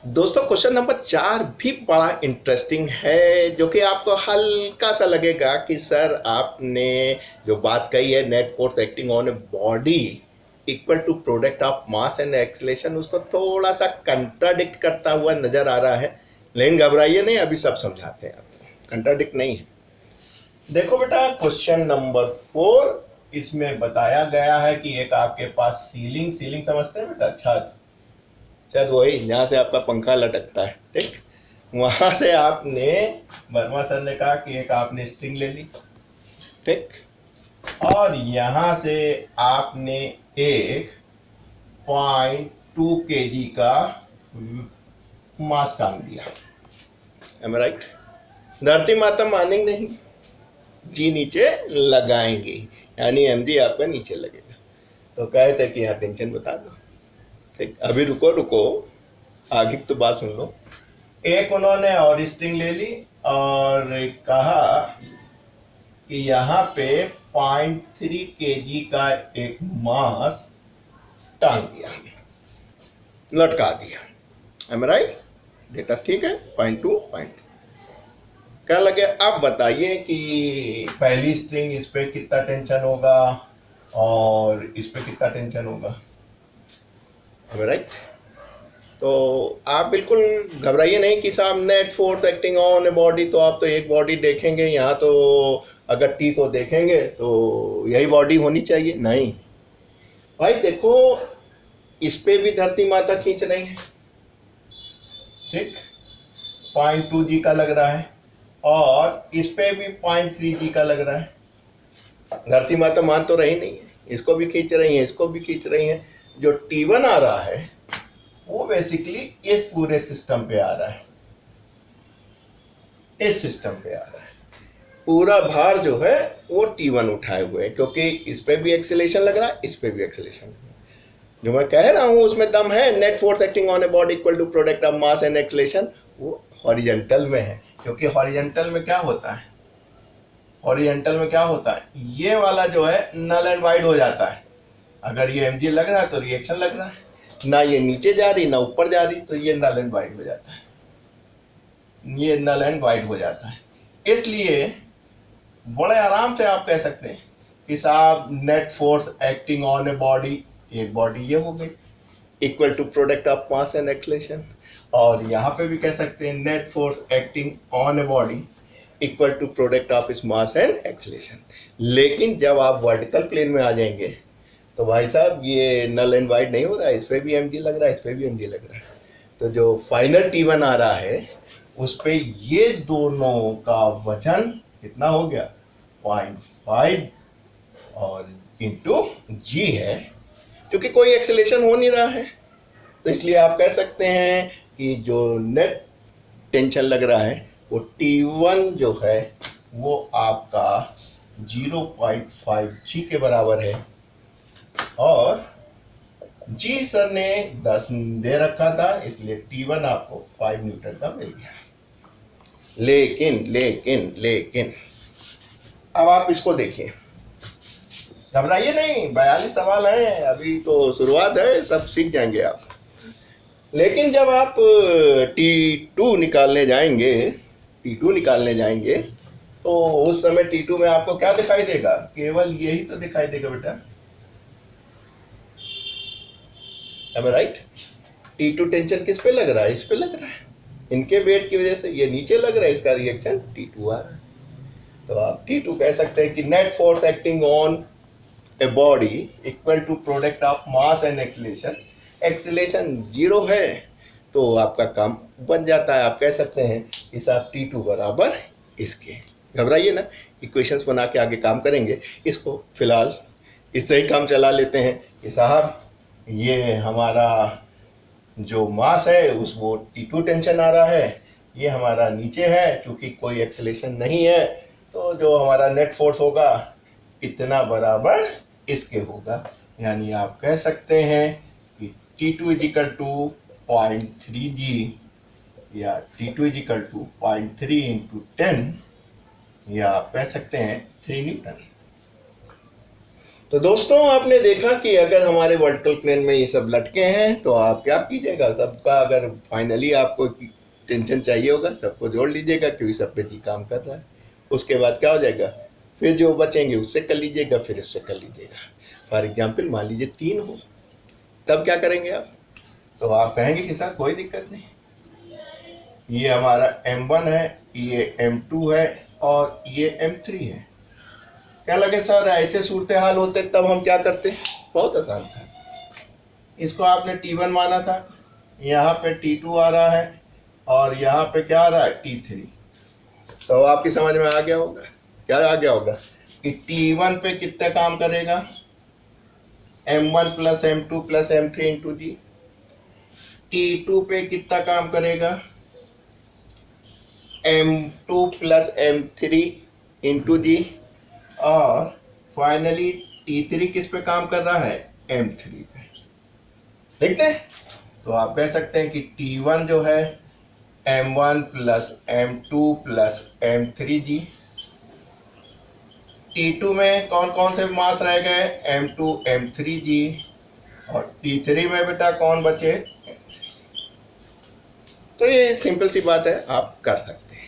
दोस्तों question number 4 भी बड़ा इंटरेस्टिंग है, जो कि आपको हल्का सा लगेगा कि सर आपने जो बात कही है net force acting on a body equal to product of mass and acceleration, उसको थोड़ा सा कंट्राडिक्ट करता हुआ नजर आ रहा है। लेकिन घबराइए नहीं, अभी सब समझाते हैं आपको, कंट्राडिक्ट नहीं है। देखो बेटा, क्वेश्चन नंबर 4 इसमें बताया गया है कि एक आपके पास सीलिंग सीलिंग समझते हैं बेटा, छत, शायद वही जहाँ से आपका पंखा लटकता है, ठीक। वहां से आपने, वर्मा सर ने कहा कि एक आपने स्ट्रिंग ले ली, ठीक, और यहां से आपने एक 0.2 kg का मास टांग दिया। Um right? धरती माता मानेंगे नहीं, जी नीचे लगाएंगे, यानी एम जी आपका नीचे लगेगा। तो कहे थे कि यहाँ टेंशन बता दो, ठीक। अभी रुको रुको, आगे तो बात सुन लो। एक उन्होंने और स्ट्रिंग ले ली और कहा कि यहाँ पे 0.3 kg का एक मास टांग दिया, लटका दिया। Um right? डेटा ठीक है, 0.2 0.3। क्या लगे? अब बताइए कि पहली स्ट्रिंग इस पे कितना टेंशन होगा और इस पे कितना टेंशन होगा। Um right? तो आप बिल्कुल घबराइए नहीं कि साहब net force acting on a body, तो आप तो एक बॉडी देखेंगे यहाँ, तो अगर टी को देखेंगे तो यही बॉडी होनी चाहिए। नहीं भाई, देखो, इस पे भी धरती माता खींच रही है, ठीक, 0.2 जी का लग रहा है, और इस पे भी 0.3 जी का लग रहा है। धरती माता मान तो रही नहीं है, इसको भी खींच रही है, इसको भी खींच रही है। जो T1 आ रहा है वो बेसिकली इस पूरे सिस्टम पे आ रहा है, इस सिस्टम पे आ रहा है। पूरा भार जो है वो T1 उठाए हुए है, क्योंकि इस पे भी एक्सेलेरेशन लग रहा है, इस पे भी एक्सेलेरेशन लग रहा है। जो मैं कह रहा हूं उसमें दम है। Net force acting on a body equal to product of mass and acceleration, वो हॉरिजॉन्टल में है। क्योंकि हॉरिजॉन्टल में क्या होता है, हॉरिजॉन्टल में क्या होता है, ये वाला जो है नल एंड वाइड हो जाता है। अगर ये mg लग रहा है तो रिएक्शन लग रहा है, ना ये नीचे जा रही ना ऊपर जा रही, तो ये नल एंड वाइड हो जाता है, ये नल एंड वाइड हो जाता है। इसलिए बड़े आराम से आप कह सकते हैं कि साहब net force acting on a body, एक बॉडी ये हो गई, equal to product of mass and acceleration. और यहाँ पे भी कह सकते हैं net force acting on a body equal to product of इस मास एंड एक्सेलरेशन। लेकिन जब आप वर्टिकल प्लेन में आ जाएंगे तो भाई साहब ये नल एंड वाइड नहीं हो रहा है, इस पे भी एम लग रहा है, इस पे भी एम लग रहा है। तो जो फाइनल T1 आ रहा है उस पे ये दोनों का वजन कितना हो गया, 0.5 और इंटू जी है, क्योंकि कोई एक्सेलेरेशन हो नहीं रहा है। तो इसलिए आप कह सकते हैं कि जो नेट टेंशन लग रहा है वो T1 जो है वो आपका 0.5 जी के बराबर है, और जी सर ने 10 दे रखा था, इसलिए T1 आपको 5 न्यूटन का मिल गया। लेकिन लेकिन लेकिन अब आप इसको देखिए, घबराइए नहीं, 42 सवाल हैं, अभी तो शुरुआत है, सब सीख जाएंगे आप। लेकिन जब आप T2 निकालने जाएंगे, T2 निकालने जाएंगे तो उस समय T2 में आपको क्या दिखाई देगा, केवल यही तो दिखाई देगा बेटा। एम आई राइट? T2 टेंशन किस पे लग रहा है, इस पे लग रहा है, इनके वेट की वजह से ये नीचे लग रहा है, इसका रिएक्शन T2 आ रहा है। तो आप T2 कह सकते हैं कि net force acting on a body equal to product of mass and acceleration. Acceleration 0 है तो आपका काम बन जाता है, आप कह सकते हैं कि साहब T2 बराबर इसके। घबराइए ना, इक्वेशंस बना के आगे काम करेंगे। इसको फिलहाल इससे ही काम चला लेते हैं कि साहब ये हमारा जो मास है उस वो T2 टेंशन आ रहा है, ये हमारा नीचे है, क्योंकि कोई एक्सेलरेशन नहीं है, तो जो हमारा नेट फोर्स होगा इतना बराबर इसके होगा। यानी आप कह सकते हैं कि T2 इजिकल टू 0.3 जी, या T2 इजिकल टू 0.3 इंटू 10, या आप कह सकते हैं 3 न्यूटन। तो दोस्तों आपने देखा कि अगर हमारे वर्टिकल प्लेन में ये सब लटके हैं तो आप क्या कीजिएगा, सबका अगर फाइनली आपको टेंशन चाहिए होगा सबको जोड़ लीजिएगा, क्योंकि सब पे जी काम कर रहा है। उसके बाद क्या हो जाएगा, फिर जो बचेंगे उससे कर लीजिएगा, फिर इससे कर लीजिएगा। फॉर एग्जाम्पल मान लीजिए 3 हो, तब क्या करेंगे आप, तो आप कहेंगे कि सर कोई दिक्कत नहीं, ये हमारा M1 है, ये M2 है और ये M3 है। क्या लगे सर ऐसे सूरत हाल होते तब हम क्या करते, बहुत आसान था। इसको आपने T1 माना था, यहाँ पे T2 आ रहा है और यहाँ पे क्या आ रहा है T3। तो आपकी समझ में आ गया होगा, क्या आ गया होगा कि T1 पे कितना काम करेगा, M1 plus M2 plus M3 into जी। T2 पे कितना काम करेगा, M2 प्लस M3 इंटू जी। और फाइनली T3 किस पे काम कर रहा है, M3 पे। देखते हैं, तो आप कह सकते हैं कि T1 जो है M1 plus M2 plus M3 जी। T2 में कौन कौन से मास रह गए, M2 M3 जी। और T3 में बेटा कौन बचे, तो ये सिंपल सी बात है, आप कर सकते हैं।